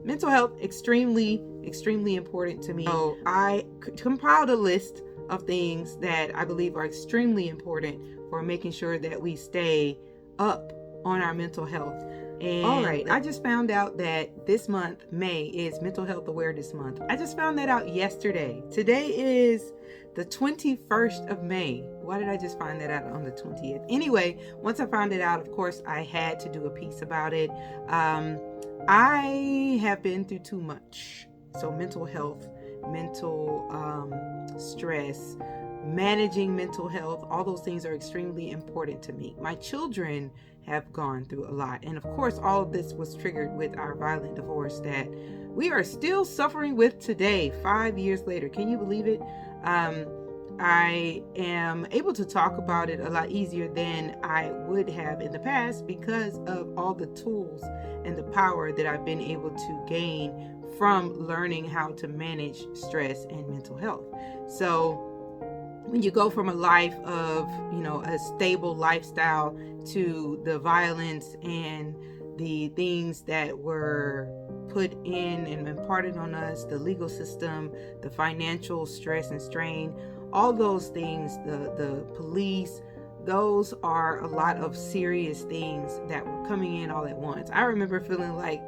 mental health, extremely, extremely important to me. So I compiled a list of things that I believe are extremely important for making sure that we stay up on our mental health. And all right, I just found out that this month, May, is Mental Health Awareness Month. I just found that out yesterday. Today is the 21st of May. Why did I just find that out on the 20th? Anyway, once I found it out, of course, I had to do a piece about it. I have been through too much. So mental health, mental stress, managing mental health, all those things are extremely important to me. My children have gone through a lot. And of course, all of this was triggered with our violent divorce that we are still suffering with today, 5 years later. Can you believe it? I am able to talk about it a lot easier than I would have in the past because of all the tools and the power that I've been able to gain from learning how to manage stress and mental health. So when you go from a life of, a stable lifestyle to the violence and the things that were put in and imparted on us, the legal system, the financial stress and strain, all those things, the police, those are a lot of serious things that were coming in all at once. I remember feeling like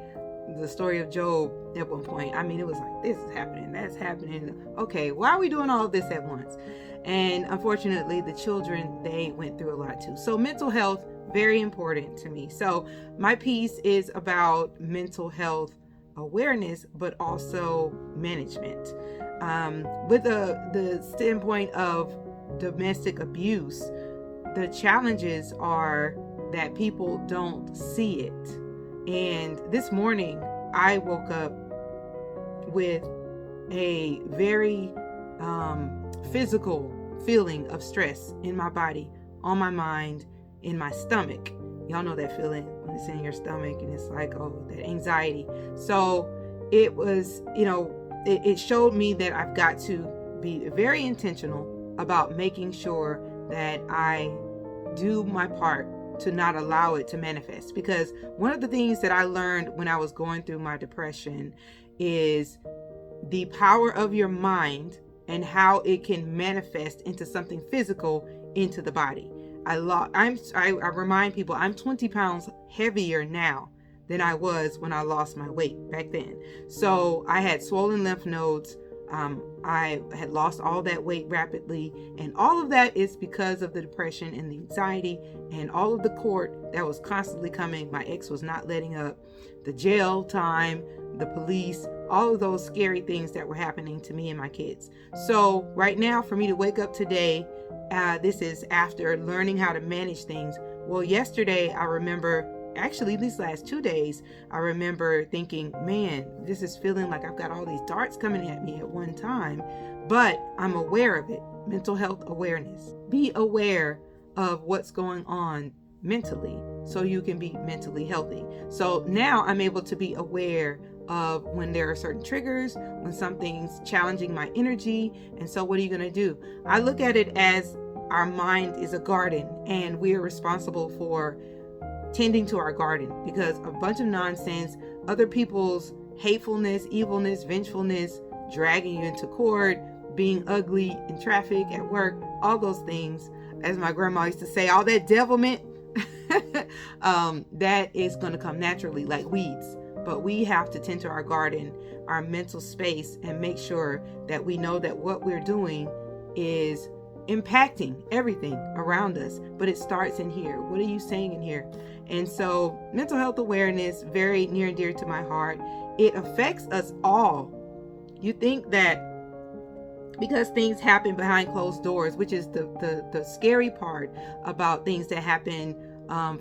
the story of Job at one point. I mean, it was like, this is happening, that's happening. Okay, why are we doing all of this at once? And unfortunately, the children, they went through a lot too. So mental health, very important to me. So my piece is about mental health awareness, but also management. With the standpoint of domestic abuse, the challenges are that people don't see it. And this morning, I woke up with a very physical feeling of stress in my body, on my mind, in my stomach. Y'all know that feeling when it's in your stomach and it's like, oh, that anxiety. So it was, it showed me that I've got to be very intentional about making sure that I do my part to not allow it to manifest. Because one of the things that I learned when I was going through my depression is the power of your mind and how it can manifest into something physical into the body. I remind people I'm 20 pounds heavier now than I was when I lost my weight back then. So I had swollen lymph nodes. I had lost all that weight rapidly, and all of that is because of the depression and the anxiety and all of the court that was constantly coming. My ex was not letting up, the jail time, the police, all of those scary things that were happening to me and my kids. So right now, for me to wake up today, this is after learning how to manage things. Well, yesterday, I remember, actually these last 2 days, I remember thinking, man, this is feeling like I've got all these darts coming at me at one time, but I'm aware of it. Mental health awareness. Be aware of what's going on mentally so you can be mentally healthy. So now I'm able to be aware of when there are certain triggers, when something's challenging my energy. And so what are you going to do? I look at it as our mind is a garden and we are responsible for tending to our garden, because a bunch of nonsense, other people's hatefulness, evilness, vengefulness, dragging you into court, being ugly in traffic, at work, all those things, as my grandma used to say, all that devilment, that is going to come naturally like weeds. But we have to tend to our garden, our mental space, and make sure that we know that what we're doing is impacting everything around us. But it starts in here. What are you saying in here? And so mental health awareness, very near and dear to my heart. It affects us all. You think that because things happen behind closed doors, which is the scary part about things that happen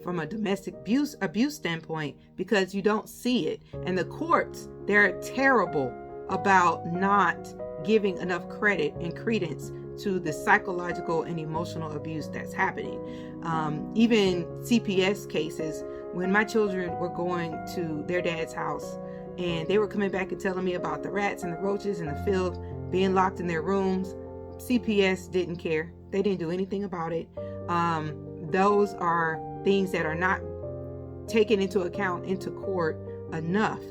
from a domestic abuse standpoint, because you don't see it. And the courts, they're terrible about not giving enough credit and credence to the psychological and emotional abuse that's happening. Even CPS cases, when my children were going to their dad's house and they were coming back and telling me about the rats and the roaches and the filth being locked in their rooms, CPS didn't care. They didn't do anything about it. Those are things that are not taken into account into court enough.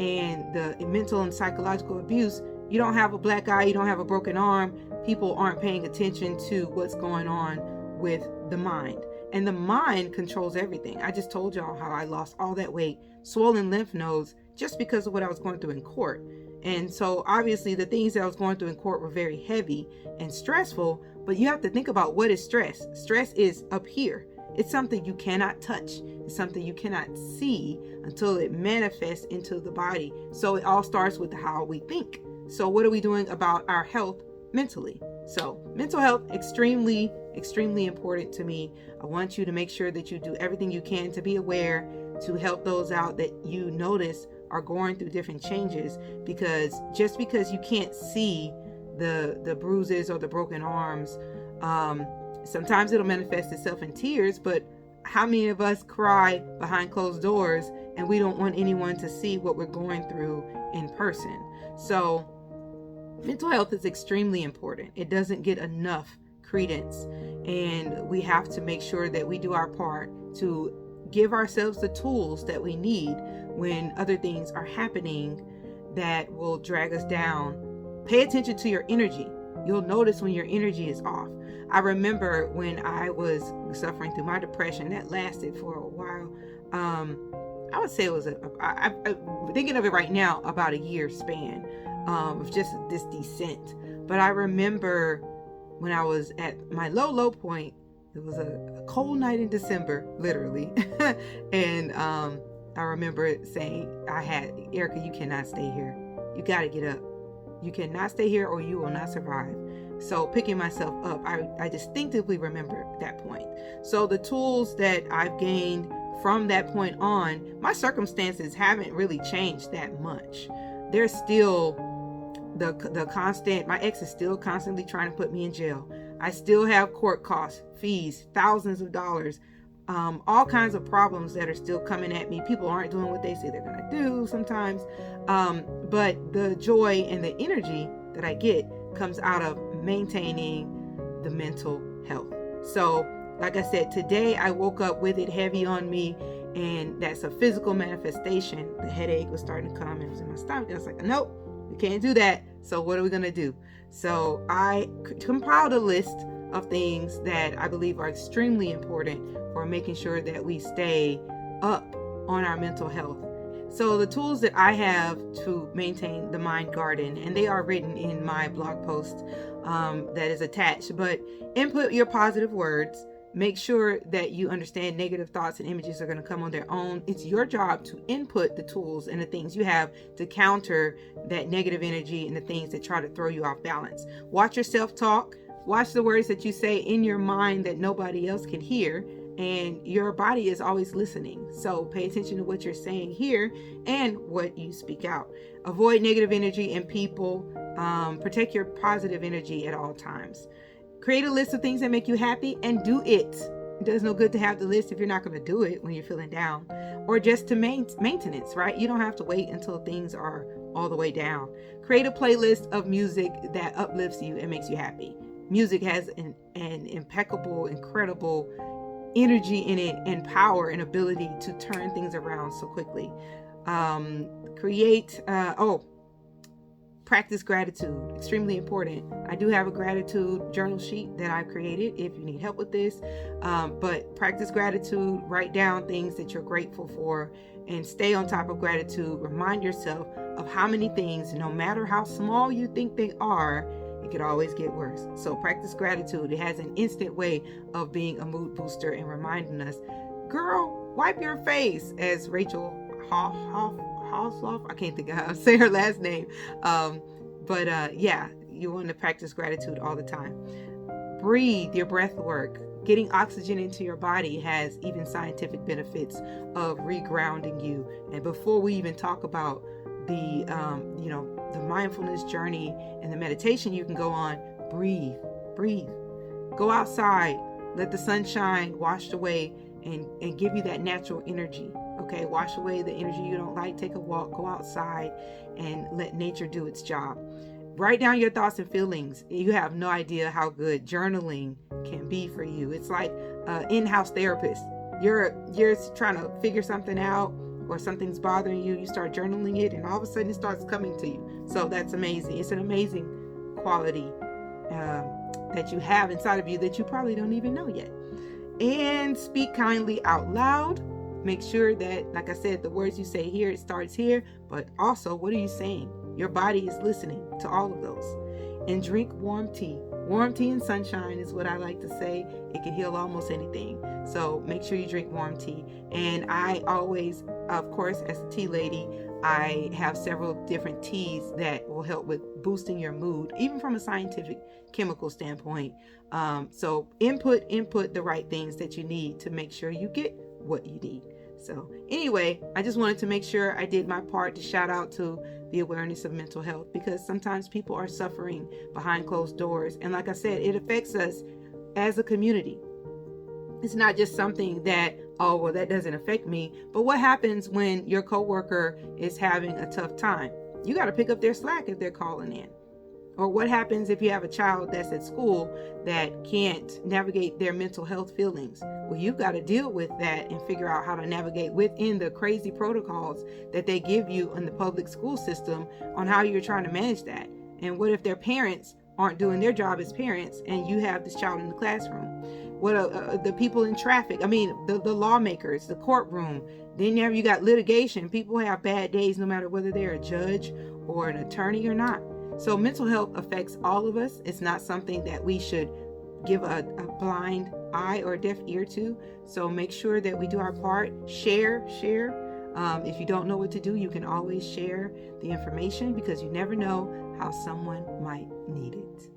and the mental and psychological abuse, you don't have a black eye, you don't have a broken arm, people aren't paying attention to what's going on with the mind. And the mind controls everything. I just told y'all how I lost all that weight, swollen lymph nodes, just because of what I was going through in court. And so obviously the things that I was going through in court were very heavy and stressful, but you have to think about, what is stress? Stress is up here. It's something you cannot touch. It's something you cannot see until it manifests into the body. So it all starts with how we think. So what are we doing about our health mentally? So mental health, extremely, extremely important to me. I want you to make sure that you do everything you can to be aware, to help those out that you notice are going through different changes, because just because you can't see the bruises or the broken arms, sometimes it'll manifest itself in tears, but how many of us cry behind closed doors and we don't want anyone to see what we're going through in person? So mental health is extremely important. It doesn't get enough credence, and we have to make sure that we do our part to give ourselves the tools that we need when other things are happening that will drag us down. Pay attention to your energy. You'll notice when your energy is off. I remember when I was suffering through my depression, that lasted for a while. I would say it was I'm thinking of it right now, about a year span of just this descent. But I remember when I was at my low point, it was a cold night in December, literally. And I remember saying, Erica, you cannot stay here. You got to get up. You cannot stay here or you will not survive. So picking myself up, I distinctively remember that point. So the tools that I've gained from that point on, my circumstances haven't really changed that much. There's still the constant, my ex is still constantly trying to put me in jail. I still have court costs, fees, thousands of dollars, all kinds of problems that are still coming at me. People aren't doing what they say they're going to do sometimes. But the joy and the energy that I get comes out of maintaining the mental health. So, like I said, today I woke up with it heavy on me, and that's a physical manifestation. The headache was starting to come. It was in my stomach. I was like, nope, we can't do that. So what are we going to do? So I compiled a list of things that I believe are extremely important for making sure that we stay up on our mental health. So the tools that I have to maintain the mind garden, and they are written in my blog post that is attached, but input your positive words. Make sure that you understand negative thoughts and images are going to come on their own. It's your job to input the tools and the things you have to counter that negative energy and the things that try to throw you off balance. Watch your self-talk. Watch the words that you say in your mind that nobody else can hear. And your body is always listening. So pay attention to what you're saying here and what you speak out. Avoid negative energy and people. Protect your positive energy at all times. Create a list of things that make you happy and do it. It does no good to have the list if you're not going to do it when you're feeling down, or just to maintenance, right? You don't have to wait until things are all the way down. Create a playlist of music that uplifts you and makes you happy. Music has an impeccable, incredible energy in it, and power and ability to turn things around so quickly. Practice gratitude, extremely important. I do have a gratitude journal sheet that I've created if you need help with this. But practice gratitude, write down things that you're grateful for, and stay on top of gratitude. Remind yourself of how many things, no matter how small you think they are, it could always get worse. So practice gratitude. It has an instant way of being a mood booster and reminding us, girl, wipe your face, as Rachel Hosloff, I can't think of how to say her last name. You want to practice gratitude all the time. Breathe, your breath work. Getting oxygen into your body has even scientific benefits of regrounding you. And before we even talk about the mindfulness journey and the meditation you can go on, breathe. Go outside, let the sunshine wash away and give you that natural energy. Okay, wash away the energy you don't like. Take a walk, go outside, and let nature do its job. Write down your thoughts and feelings. You have no idea how good journaling can be for you. It's like an in-house therapist. You're trying to figure something out, or something's bothering you, you start journaling it, and all of a sudden it starts coming to you. So that's amazing. It's an amazing quality that you have inside of you that you probably don't even know yet. And speak kindly out loud. Make sure that, like I said, the words you say here, it starts here, but also, what are you saying? Your body is listening to all of those. And drink warm tea. Warm tea and sunshine is what I like to say. It can heal almost anything. So make sure you drink warm tea. And I always, of course, as a tea lady, I have several different teas that will help with boosting your mood, even from a scientific chemical standpoint. So input the right things that you need to make sure you get what you need. So anyway, I just wanted to make sure I did my part to shout out to the awareness of mental health, because sometimes people are suffering behind closed doors. And like I said, it affects us as a community. It's not just something that, oh, well, that doesn't affect me. But what happens when your coworker is having a tough time? You got to pick up their slack if they're calling in. Or what happens if you have a child that's at school that can't navigate their mental health feelings? Well, you've got to deal with that and figure out how to navigate within the crazy protocols that they give you in the public school system on how you're trying to manage that. And what if their parents aren't doing their job as parents and you have this child in the classroom? What the people in traffic, the lawmakers, the courtroom. Then you got litigation. People have bad days no matter whether they're a judge or an attorney or not. So mental health affects all of us. It's not something that we should give a blind eye or deaf ear to. So make sure that we do our part. Share. If you don't know what to do, you can always share the information, because you never know how someone might need it.